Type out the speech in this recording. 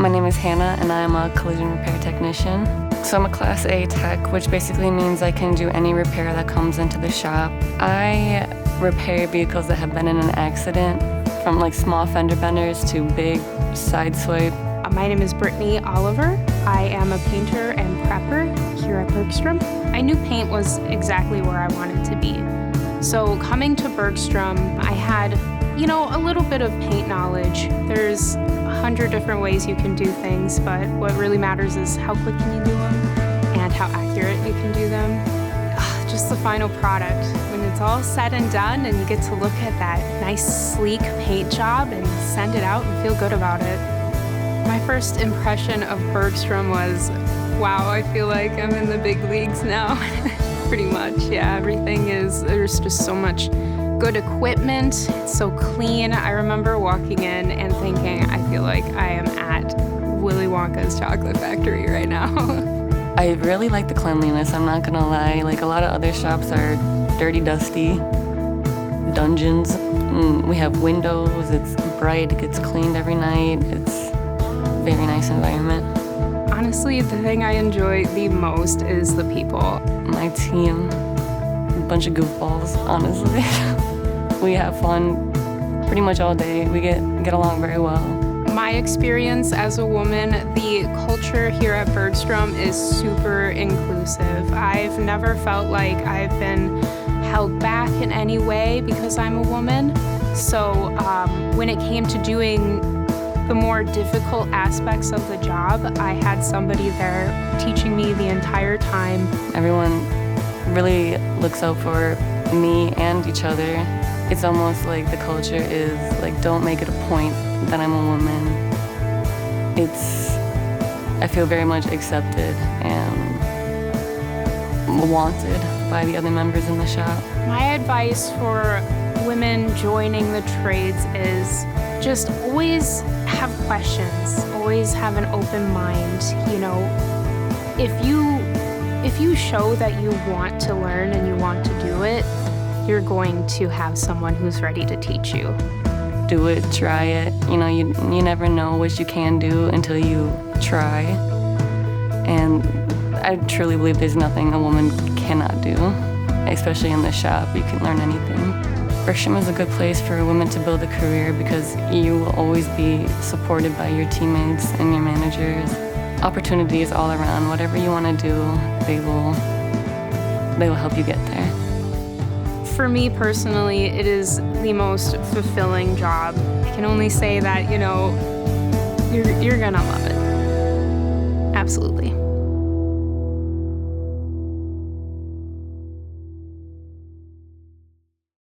My name is Hannah, and I'm a collision repair technician. So I'm a Class A tech, which basically means I can do any repair that comes into the shop. I repair vehicles that have been in an accident, from like small fender benders to big side swipe. My name is Brittany Oliver. I am a painter and prepper here at Bergstrom. I knew paint was exactly where I wanted to be. So coming to Bergstrom, I had, a little bit of paint knowledge. There's 100 different ways you can do things, but what really matters is how quick can you do them and how accurate you can do them. Just the final product. When it's all said and done and you get to look at that nice, sleek paint job and send it out and feel good about it. My first impression of Bergstrom was, wow, I feel like I'm in the big leagues now. Pretty much, yeah. There's just so much good equipment. It's so clean. I remember walking in and thinking, I feel like I am at Willy Wonka's chocolate factory right now. I really like the cleanliness, I'm not gonna lie. Like a lot of other shops are dirty, dusty, dungeons. We have windows, it's bright, it gets cleaned every night. It's a very nice environment. Honestly, the thing I enjoy the most is the people. My team, a bunch of goofballs, honestly. We have fun pretty much all day. We get along very well. My experience as a woman, the culture here at Bergstrom is super inclusive. I've never felt like I've been held back in any way because I'm a woman. So when it came to doing the more difficult aspects of the job, I had somebody there teaching me the entire time. Everyone really looks out for me and each other. It's almost like the culture is like, don't make it a point that I'm a woman. I feel very much accepted and wanted by the other members in the shop. My advice for women joining the trades is just always have questions, always have an open mind. If you show that you want to learn and you want to do it, you're going to have someone who's ready to teach you. Do it, try it. You never know what you can do until you try. And I truly believe there's nothing a woman cannot do, especially in the shop. You can learn anything. Bergstrom is a good place for women to build a career because you will always be supported by your teammates and your managers. Opportunities all around. Whatever you want to do, they will help you get there. For me personally, it is the most fulfilling job. I can only say that, you're gonna love it. Absolutely.